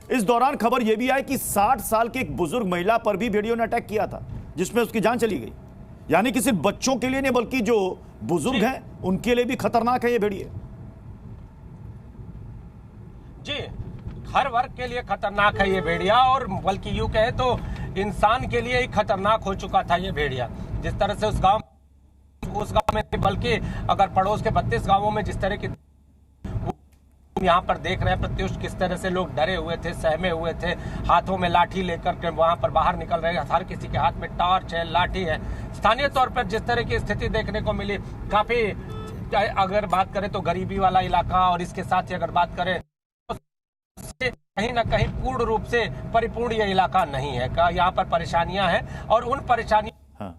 इस दौरान खबर यह भी आई कि 60 साल की एक बुजुर्ग महिला पर भी भेड़ियों ने अटैक किया था, जिसमें उसकी जान चली गई। यानी कि सिर्फ बच्चों के लिए नहीं, बल्कि जो बुजुर्ग हैं उनके लिए भी खतरनाक है ये भेड़िए। जी, हर वर्ग के लिए खतरनाक है ये भेड़िया, और बल्कि यूं कहे तो इंसान के लिए ही खतरनाक हो चुका था ये भेड़िया। जिस तरह से उस गांव में, बल्कि अगर पड़ोस के 32 गांवों में जिस तरह की यहाँ पर देख रहे हैं प्रत्युष, किस तरह से लोग डरे हुए थे, सहमे हुए थे, हाथों में लाठी लेकर के वहां पर बाहर निकल रहे हैं। हर किसी के हाथ में टॉर्च है, लाठी है। स्थानीय तौर पर जिस तरह की स्थिति देखने को मिली, काफी, अगर बात करें तो गरीबी वाला इलाका, और इसके साथ ही अगर बात करें तो कहीं ना कहीं पूर्ण रूप से परिपूर्ण ये इलाका नहीं है। यहाँ पर परेशानियां हैं, और उन परेशानियों,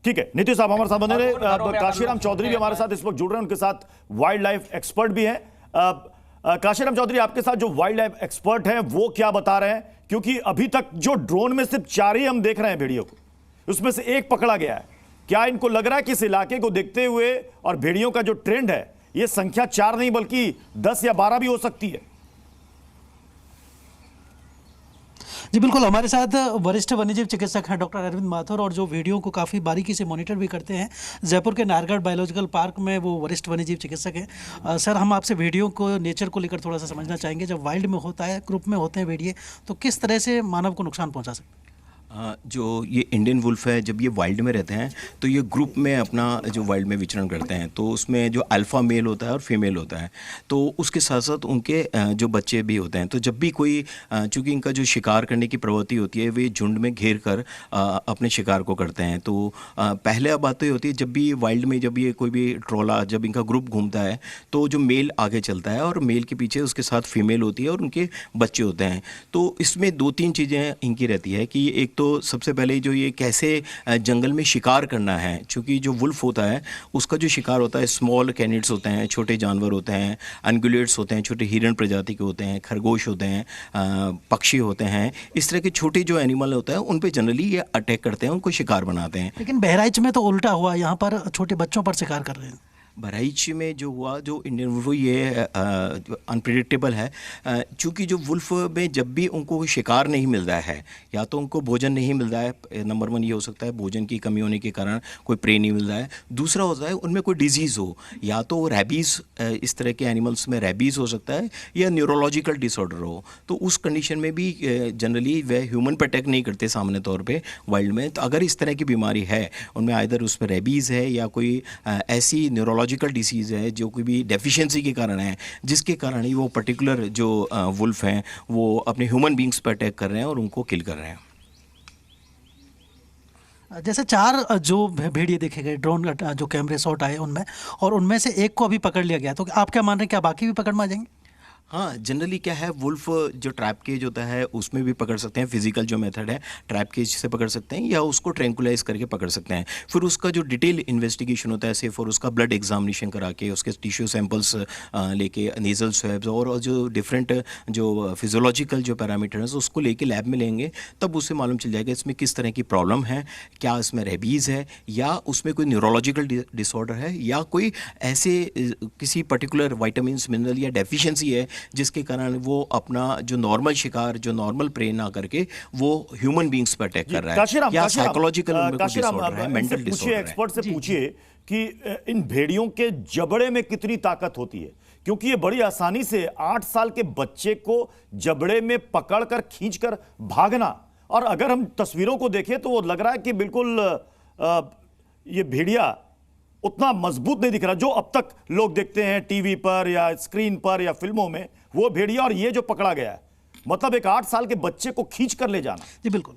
ठीक है। नीतीश साहब हमारे साथ बने रहे। काशीराम चौधरी भी हमारे साथ इस वक्त जुड़ रहे हैं, उनके साथ वाइल्ड लाइफ एक्सपर्ट भी हैं। काशीराम चौधरी, आपके साथ जो वाइल्ड लाइफ एक्सपर्ट हैं वो क्या बता रहे हैं? क्योंकि अभी तक जो ड्रोन में सिर्फ 4 ही हम देख रहे हैं भेड़ियों को, उसमें से एक पकड़ा गया है। क्या इनको लग रहा है कि इस इलाके को देखते हुए और भेड़ियों का जो ट्रेंड है, ये संख्या 4 नहीं बल्कि 10 या 12 भी हो सकती है? जी बिल्कुल, हमारे साथ वरिष्ठ वन्यजीव चिकित्सक हैं डॉक्टर अरविंद माथुर, और जो वीडियो को काफ़ी बारीकी से मॉनिटर भी करते हैं। जयपुर के नाहरगढ़ बायोलॉजिकल पार्क में वो वरिष्ठ वन्यजीव चिकित्सक हैं। सर, हम आपसे वीडियो को, नेचर को लेकर थोड़ा सा समझना चाहेंगे। जब वाइल्ड में होता है, ग्रुप में होते हैं भेड़िए, तो किस तरह से मानव को नुकसान पहुँचा सकते हैं? जो ये इंडियन वुल्फ है, जब ये वाइल्ड में रहते हैं तो ये ग्रुप में अपना जो वाइल्ड में विचरण करते हैं, तो उसमें जो अल्फ़ा मेल होता है और फीमेल होता है, तो उसके साथ साथ उनके जो बच्चे भी होते हैं। तो जब भी कोई, चूँकि इनका जो शिकार करने की प्रवृत्ति होती है, वे झुंड में घेर कर अपने शिकार को करते हैं। तो पहले बात तो ये होती है, जब भी वाइल्ड में जब ये कोई भी ट्रोला, जब इनका ग्रुप घूमता है, तो जो मेल आगे चलता है और मेल के पीछे उसके साथ फीमेल होती है और उनके बच्चे होते हैं। तो इसमें 2-3 चीज़ें इनकी रहती है कि एक तो सबसे पहले जो ये कैसे जंगल में शिकार करना है, क्योंकि जो वुल्फ होता है उसका जो शिकार होता है, स्मॉल कैनिड्स होते हैं, छोटे जानवर होते हैं, अनगुलेट्स होते हैं, छोटे हिरण प्रजाति के होते हैं, खरगोश होते हैं, पक्षी होते हैं। इस तरह के छोटे जो एनिमल होते हैं उन पे जनरली ये अटैक करते हैं, उनको शिकार बनाते हैं। लेकिन बहराइच में तो उल्टा हुआ, यहाँ पर छोटे बच्चों पर शिकार कर रहे हैं। बहराइच में जो हुआ, जो इंडियन वुल्फ, ये अनप्रिडिक्टेबल है। चूँकि जो वुल्फ में जब भी उनको शिकार नहीं मिल रहा है, या तो उनको भोजन नहीं मिल रहा है, नंबर 1 ये हो सकता है, भोजन की कमी होने के कारण कोई प्रे नहीं मिल रहा है। दूसरा होता है उनमें कोई डिजीज़ हो, या तो रैबीज़, इस तरह के एनिमल्स में रैबीज़ हो सकता है, या न्यूरोलॉजिकल डिसऑर्डर हो। तो उस कंडीशन में भी जनरली वह ह्यूमन पर अटैक नहीं करते सामान्य तौर पर वाइल्ड में। तो अगर इस तरह की बीमारी है, उनमें आइदर उसमें रैबीज़ है या कोई ऐसी न्यूरोलॉजिकल डिसीज़ है जो कोई भी डेफिशिएंसी के कारण है, जिसके कारण ही वो पर्टिकुलर जो वुल्फ हैं वो अपने ह्यूमन बींग्स पर अटैक कर रहे हैं और उनको किल कर रहे हैं। जैसे 4 जो भेड़िए देखे गए, ड्रोन जो कैमरे शॉट आए उनमें, और उनमें से एक को अभी पकड़ लिया गया, तो आप क्या मान रहे हैं, क्या बाकी भी पकड़ में आ जाएंगे? हाँ, जनरली क्या है, वुल्फ जो ट्रैप केज होता है उसमें भी पकड़ सकते हैं। फिजिकल जो मेथड है, ट्रैप केज से पकड़ सकते हैं, या उसको ट्रैंकुलाइज करके पकड़ सकते हैं। फिर उसका जो डिटेल इन्वेस्टिगेशन होता है, सिर्फ और उसका ब्लड एग्जामिनेशन करा के, उसके टिश्यू सैंपल्स लेके, नेजल स्वैब्स और जो डिफरेंट जो फिजियोलॉजिकल जो पैरामीटर हैं उसको लेके लैब में लेंगे, तब उससे मालूम चल जाएगा इसमें किस तरह की प्रॉब्लम है, क्या इसमें रेबीज़ है, या उसमें कोई न्यूरोलॉजिकल डिसऑर्डर है, या कोई ऐसे किसी पर्टिकुलर वाइटामिन मिनरल या डेफिशिएंसी है जिसके कारण वो अपना जो नॉर्मल शिकार, जो नॉर्मल प्रे ना करके वो ह्यूमन बींग्स पर अटैक कर रहा है, या साइकोलॉजिकल डिसऑर्डर है, मेंटल डिसऑर्डर है। एक्सपर्ट से पूछिए कि इन भेड़ियों के जबड़े में कितनी ताकत होती है, क्योंकि ये बड़ी आसानी से 8 साल के बच्चे को जबड़े में पकड़कर खींचकर भागना, और अगर हम तस्वीरों को देखें तो वो लग रहा है कि बिल्कुल ये भेड़िया उतना मजबूत नहीं दिख रहा जो अब तक लोग देखते हैं टीवी पर या स्क्रीन पर या फिल्मों में, वो भेड़िया और ये जो पकड़ा गया है, मतलब एक 8 साल के बच्चे को खींच कर ले जाना। जी बिल्कुल।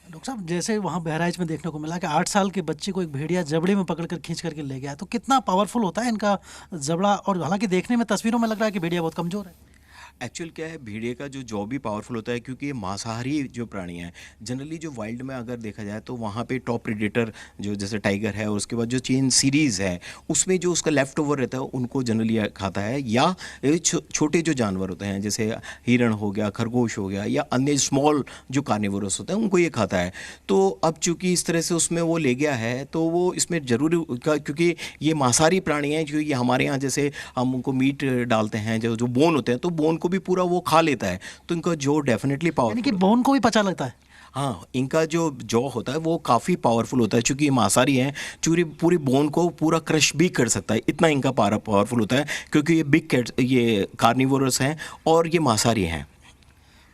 डॉक्टर साहब, जैसे वहाँ बहराइच में देखने को मिला कि 8 साल के बच्चे को एक भेड़िया जबड़े में पकड़कर खींच करके ले गया, तो कितना पावरफुल होता है इनका जबड़ा, और हालांकि देखने में तस्वीरों में लग रहा है कि भेड़िया बहुत कमजोर है। एक्चुअल क्या है, भेड़िए का जो जॉ भी पावरफुल होता है, क्योंकि ये मांसाहारी जो प्राणी हैं। जनरली जो वाइल्ड में अगर देखा जाए तो वहाँ पे टॉप प्रेडेटर जो जैसे टाइगर है, और उसके बाद जो चेन सीरीज़ है उसमें जो उसका लेफ्ट ओवर रहता है उनको जनरली खाता है, या छोटे जो जानवर होते हैं जैसे हिरण हो गया, खरगोश हो गया, या अन्य स्मॉल जो कार्निवोरस होते हैं उनको ये खाता है। तो अब चूंकि इस तरह से उसमें वो ले गया है, तो वो इसमें जरूरी, क्योंकि ये मांसाहारी प्राणी हैं, जो ये हमारे यहाँ जैसे हम उनको मीट डालते हैं, जो बोन होते हैं, तो बोन को भी पूरा वो खा लेता है, तो इनका जो डेफिनेटली यानी कि पावरफुल। बोन को भी पचा लेता है। हाँ, इनका जो जॉ होता है वो काफ़ी पावरफुल होता है, चूंकि ये मांसाहारी हैं, चूरी पूरी बोन को पूरा क्रश भी कर सकता है, इतना इनका पावरफुल होता है, क्योंकि ये बिग कैट, ये कार्निवोरस हैं और ये मांसाहारी हैं।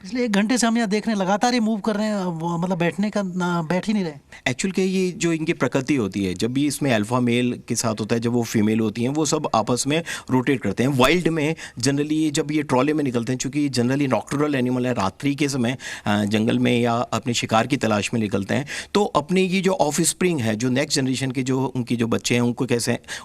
इसलिए 1 घंटे से हम यहाँ देख रहे हैं, लगातार ये मूव कर रहे हैं, मतलब बैठने का बैठ ही नहीं रहे। एक्चुअल के ये जो इनकी प्रकृति होती है, जब भी इसमें अल्फा मेल के साथ होता है, जब वो फीमेल होती हैं, वो सब आपस में रोटेट करते हैं। वाइल्ड में जनरली जब ये ट्रॉले में निकलते हैं, चूँकि जनरली नॉक्टर्नल एनिमल है, रात्रि के समय जंगल में या अपने शिकार की तलाश में निकलते हैं, तो अपने ये जो ऑफ स्प्रिंग है, जो नेक्स्ट जनरेशन के जो उनकी जो बच्चे हैं,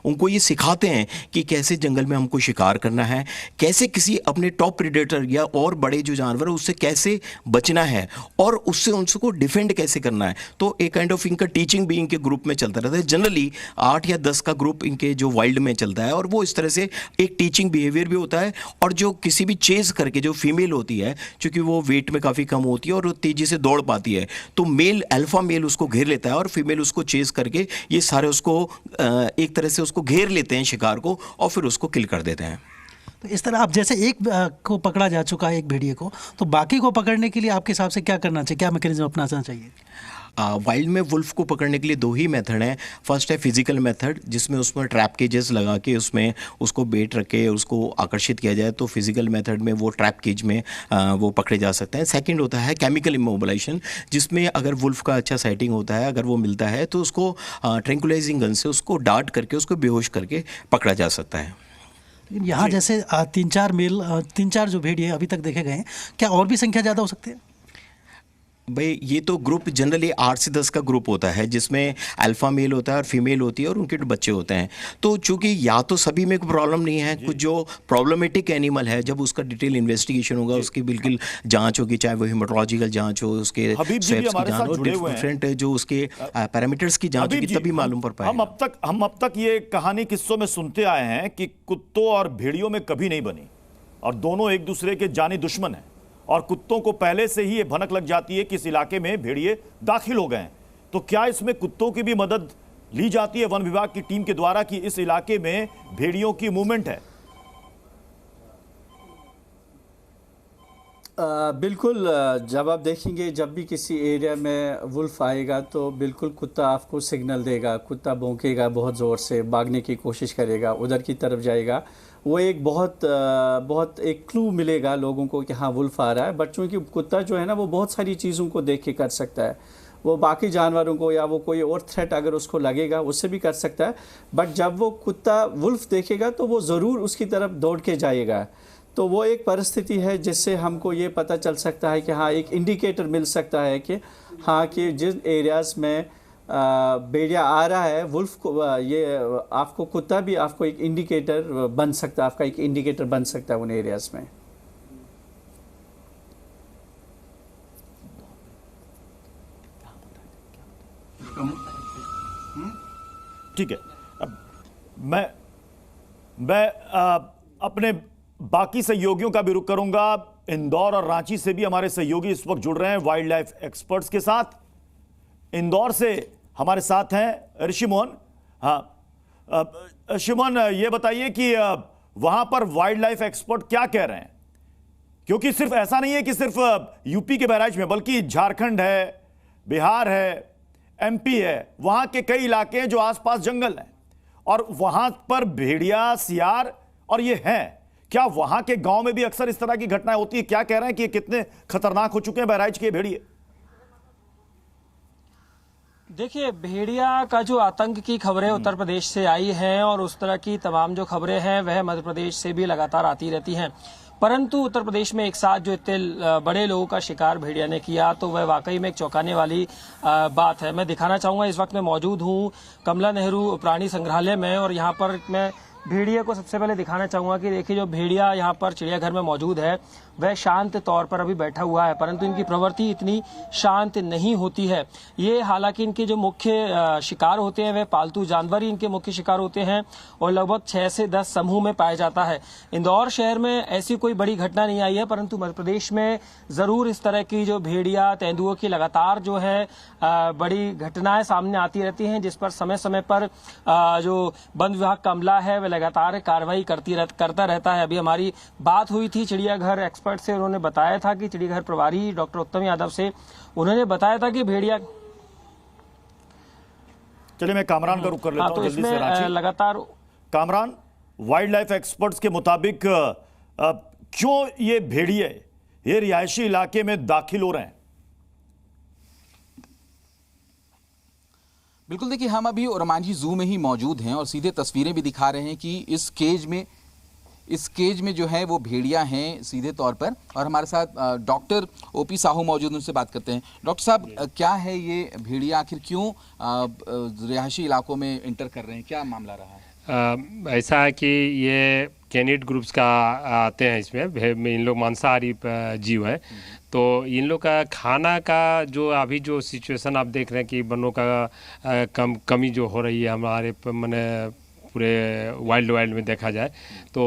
उनको ये सिखाते हैं कि कैसे जंगल में हमको शिकार करना है, कैसे किसी अपने टॉप प्रेडेटर या और बड़े जो जानवर है उससे कैसे बचना है, और उससे उनको डिफेंड कैसे करना है। तो एक काइंड ऑफ इनका टीचिंग भी इनके ग्रुप में चलता रहता है। जनरली 8 या 10 का ग्रुप इनके जो वाइल्ड में चलता है, और वो इस तरह से एक टीचिंग बिहेवियर भी होता है। और जो किसी भी चेज करके जो फीमेल होती है, क्योंकि वो वेट में काफ़ी कम होती है और तेजी से दौड़ पाती है, तो मेल अल्फा मेल उसको घेर लेता है और फीमेल उसको चेज करके ये सारे उसको एक तरह से उसको घेर लेते हैं शिकार को, और फिर उसको किल कर देते हैं। तो इस तरह आप जैसे एक को पकड़ा जा चुका है, एक भेड़िए को, तो बाकी को पकड़ने के लिए आपके हिसाब से क्या करना चाहिए, क्या मैकेनिज्म अपनाना चाहिए? वाइल्ड में वुल्फ को पकड़ने के लिए 2 ही मेथड हैं। फर्स्ट है फिजिकल मेथड, जिसमें उसमें ट्रैप केजेस लगा के उसमें उसको बेट रख के उसको आकर्षित किया जाए, तो फिजिकल मेथड में वो ट्रैप केज में वो पकड़े जा सकते हैं। सेकंड होता है केमिकल इमोबिलाइजेशन, जिसमें अगर वुल्फ का अच्छा साइटिंग होता है, अगर वो मिलता है, तो उसको ट्रैंकुलाइजिंग गन से उसको डार्ट करके उसको बेहोश करके पकड़ा जा सकता है। यहाँ जैसे 3-4 जो भेड़िए अभी तक देखे गए हैं, क्या और भी संख्या ज़्यादा हो सकती है? भाई ये तो ग्रुप जनरली 8 से 10 का ग्रुप होता है, जिसमें अल्फा मेल होता है और फीमेल होती है और उनके बच्चे होते हैं। तो चूंकि या तो सभी में कोई प्रॉब्लम नहीं है, कुछ जो प्रॉब्लमेटिक एनिमल है, जब उसका डिटेल इन्वेस्टिगेशन होगा, उसकी बिल्कुल जांच होगी, चाहे वो हिमेटोलॉजिकल जांच हो, उसके हबीब जी भी हमारे साथ जुड़े हुए हैं, डिफरेंट जो उसके पैरामीटर्स की जांच होगी, तभी मालूम पड़ पाएगा। हम अब तक ये कहानी किस्सों में सुनते आए हैं कि कुत्तों और भेड़ियों में कभी नहीं बनी, और दोनों एक दूसरे के जानी दुश्मन हैं, और कुत्तों को पहले से ही ये भनक लग जाती है कि इस इलाके में भेड़िए दाखिल हो गए हैं। तो क्या इसमें कुत्तों की भी मदद ली जाती है वन विभाग की टीम के द्वारा कि इस इलाके में भेड़ियों की मूवमेंट है? बिल्कुल। जब आप देखेंगे, जब भी किसी एरिया में वुल्फ आएगा तो बिल्कुल कुत्ता आपको सिग्नल देगा, कुत्ता भौंकेगा, बहुत ज़ोर से भागने की कोशिश करेगा, उधर की तरफ जाएगा। वो एक बहुत एक क्लू मिलेगा लोगों को कि हाँ वुल्फ आ रहा है। बट चूँकि कुत्ता जो है ना, वो बहुत सारी चीज़ों को देख के कर सकता है, वो बाकी जानवरों को या वो कोई और थ्रेट अगर उसको लगेगा उससे भी कर सकता है। बट जब वो कुत्ता वुल्फ देखेगा तो वो ज़रूर उसकी तरफ दौड़ के जाएगा। तो वो एक परिस्थिति है जिससे हमको ये पता चल सकता है कि हाँ, एक इंडिकेटर मिल सकता है कि हाँ, कि जिस एरियाज़ में भेड़िया आ रहा है वुल्फ को, ये आपको कुत्ता भी आपको एक इंडिकेटर बन सकता है, आपका एक इंडिकेटर बन सकता है उन एरियाज़ में। ठीक है, अब मैं अपने बाकी सहयोगियों का भी रुख करूंगा। इंदौर और रांची से भी हमारे सहयोगी इस वक्त जुड़ रहे हैं वाइल्ड लाइफ एक्सपर्ट्स के साथ। इंदौर से हमारे साथ हैं ऋषि मोहन। हाँ ऋषि मोहन, ये बताइए कि वहां पर वाइल्ड लाइफ एक्सपर्ट क्या कह रहे हैं, क्योंकि सिर्फ ऐसा नहीं है कि सिर्फ यूपी के बहराइच में, बल्कि झारखंड है, बिहार है, एमपी है, वहां के कई इलाके हैं जो आसपास जंगल हैं, और वहां पर भेड़िया, सियार और ये हैं। क्या वहां के गांव में भी अक्सर इस तरह की घटनाएं होती है? क्या कह रहे हैं कि ये कितने खतरनाक हो चुके हैं बहराइच के भेड़िए? देखिए, भेड़िया का जो आतंक की खबरें उत्तर प्रदेश से आई हैं, और उस तरह की तमाम जो खबरें हैं वह मध्य प्रदेश से भी लगातार आती रहती हैं, परंतु उत्तर प्रदेश में एक साथ जो इतने बड़े लोगों का शिकार भेड़िया ने किया, तो वह वाकई में एक चौंकाने वाली बात है। मैं दिखाना चाहूंगा, इस वक्त मैं मौजूद हूं कमला नेहरू प्राणी संग्रहालय में, और यहाँ पर मैं भेड़िया को सबसे पहले दिखाना चाहूंगा कि देखिए, जो भेड़िया यहाँ पर चिड़ियाघर में मौजूद है वह शांत तौर पर अभी बैठा हुआ है, परंतु इनकी प्रवृत्ति इतनी शांत नहीं होती है। ये हालांकि इनके जो मुख्य शिकार होते हैं वह पालतू जानवर ही इनके मुख्य शिकार होते हैं, और लगभग 6 से 10 समूह में पाया जाता है। इंदौर शहर में ऐसी कोई बड़ी घटना नहीं आई है, परंतु मध्य प्रदेश में जरूर इस तरह की जो भेड़िया, तेंदुओं की लगातार जो है बड़ी घटनाएं सामने आती रहती हैं, जिस पर समय समय पर जो वन विभाग का अमला है वह लगातार कार्रवाई करता रहता है। अभी हमारी बात हुई थी चिड़ियाघर एक्सपर्ट से, उन्होंने बताया था कि चिड़ियाघर प्रभारी डॉक्टर उत्तम यादव से, उन्होंने बताया था कि भेड़िया, चलिए मैं कामरान का रुख कर लेता हूं तो जल्दी से इसमें रांची। लगातार कामरान, वाइल्ड लाइफ एक्सपर्ट्स के मुताबिक क्यों ये भेड़िए ये रिहायशी इलाके में दाखिल हो रहे हैं? बिल्कुल, देखिए हम अभी ओरमांझी जू में ही मौजूद हैं और सीधे तस्वीरें भी दिखा रहे हैं कि इस केज में जो है वो भेड़िया हैं सीधे तौर पर। और हमारे साथ डॉक्टर ओपी साहू मौजूद, उनसे बात करते हैं। डॉक्टर साहब, क्या है ये भेड़िया, आखिर क्यों रिहायशी इलाकों में इंटर कर रहे हैं, क्या मामला रहा है? ऐसा है कि ये कैनिड ग्रुप्स का आते हैं इसमें, इन लोग मांसाहारी जीव हैं। तो इन लोग का खाना का जो अभी जो सिचुएशन आप देख रहे हैं कि वनों का कमी जो हो रही है हमारे मैंने पूरे वाइल्ड में देखा जाए, तो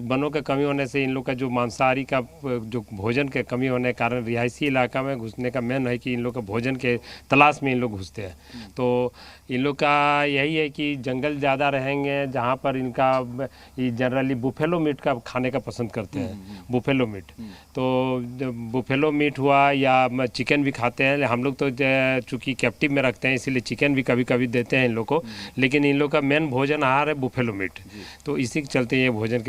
वनों का कमी होने से इन लोग का जो मांसाहारी का जो भोजन के कमी होने के कारण रिहायशी इलाका में घुसने का मेन है कि इन लोग का भोजन के तलाश में इन लोग घुसते हैं। तो इन लोग का यही है कि जंगल ज़्यादा रहेंगे जहाँ पर इनका ये जनरली बुफेलो मीट का खाने का पसंद करते हैं, बुफेलो मीट। तो बुफेलो मीट हुआ या चिकन भी खाते हैं, हम लोग तो चूँकि कैप्टिव में रखते हैं इसीलिए चिकन भी कभी कभी देते हैं इन लोग को, लेकिन इन लोग का मेन भोजन आहार है बुफेलो मीट। तो इसी के चलते ये भोजन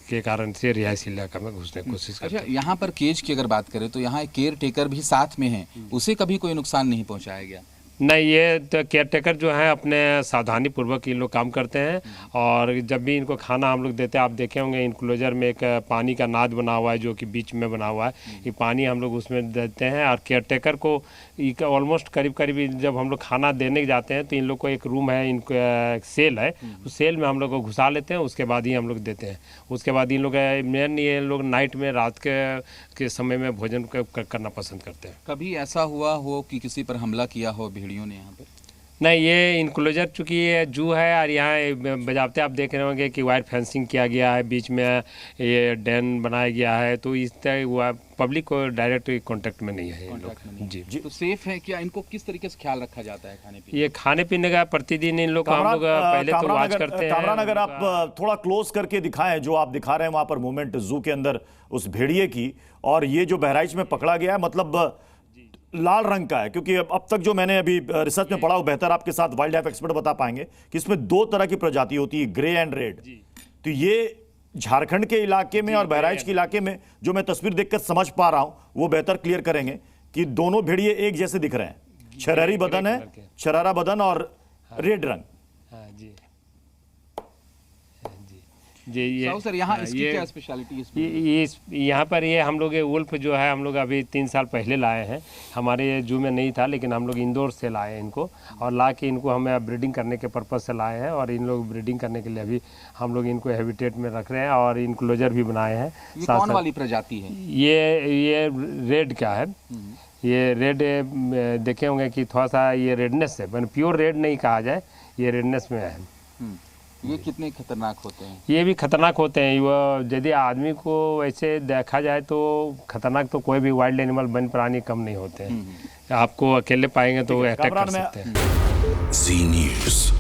के कारण से रिहायशी इलाका में घुसने की कोशिश करते हैं। अच्छा, यहाँ पर केज की अगर बात करें तो यहाँ एक केयर टेकर भी साथ में है, उसे कभी कोई नुकसान नहीं पहुँचाया गया? नहीं, ये तो केयर टेकर जो है अपने सावधानी पूर्वक ये लोग काम करते हैं। और जब भी इनको खाना हम लोग देते हैं, आप देखे होंगे इनक्लोजर में एक पानी का नाद बना हुआ है जो कि बीच में बना हुआ है, ये पानी हम लोग उसमें देते हैं। और केयर टेकर को ऑलमोस्ट करीब जब हम लोग खाना देने जाते हैं तो इन लोग को एक रूम है, इनको एक सेल है, उस सेल में हम लोग को घुसा लेते हैं, उसके बाद ही हम लोग देते हैं। उसके बाद इन लोग मेन ये लोग नाइट में रात के समय में भोजन करना पसंद करते हैं। कभी ऐसा हुआ हो कि किसी पर हमला किया हो भेड़ियों ने यहाँ पर? नहीं, ये इनक्लोजर चूँकि ये जू है और यहाँ बजाते आप देख रहे होंगे कि वायर फेंसिंग किया गया है, बीच में ये डैन बनाया गया है, तो इस तरह हुआ पब्लिक को डायरेक्ट कांटेक्ट में नहीं है इन लोग। जी, तो सेफ है क्या? इनको किस तरीके से ख्याल रखा जाता है खाने पीने? ये खाने पीने का प्रतिदिन इन लोग का हम लोग पहले तो वॉच करते हैं। कामरान, अगर आप थोड़ा क्लोज करके दिखाएं जो आप दिखा रहे हैं वहां पर मूवमेंट जू के अंदर उस भेड़िए की, और ये जो बहराइच में पकड़ा गया है मतलब लाल रंग का है, क्योंकि अब तक जो मैंने अभी रिसर्च में पढ़ा वो बेहतर आपके साथ वाइल्ड लाइफ एक्सपर्ट बता पाएंगे कि इसमें दो तरह की प्रजाति होती है, ग्रे एंड रेड। तो ये झारखंड के इलाके में और बहराइच के इलाके में जो मैं तस्वीर देखकर समझ पा रहा हूं वो बेहतर क्लियर करेंगे कि दोनों भेड़िए एक जैसे दिख रहे हैं, शरारी बदन है, शरारा बदन और रेड रंग। जी, ये सर यहाँ इसकी क्या स्पेशलिटी है? ये यहाँ पर ये हम लोग ये वुल्फ जो है हम लोग अभी 3 साल पहले लाए हैं, हमारे जू में नहीं था, लेकिन हम लोग इंदौर से लाए हैं इनको, और ला के इनको हमें ब्रीडिंग करने के पर्पज़ से लाए हैं। और इन लोग ब्रीडिंग करने के लिए अभी हम लोग इनको हैबिटेट में रख रहे हैं और इनक्लोजर भी बनाए हैं। ये कौन वाली प्रजाति है? ये रेड का है। ये रेड देखे होंगे कि थोड़ा सा ये रेडनेस है, मैंने प्योर रेड नहीं कहा जाए, ये रेडनेस में है। ये कितने खतरनाक होते हैं? ये भी खतरनाक होते हैं। वो यदि आदमी को वैसे देखा जाए तो खतरनाक तो कोई भी वाइल्ड एनिमल वन प्राणी कम नहीं होते हैं। आपको अकेले पाएंगे तो अटैक कर सकते हैं। जी न्यूज़।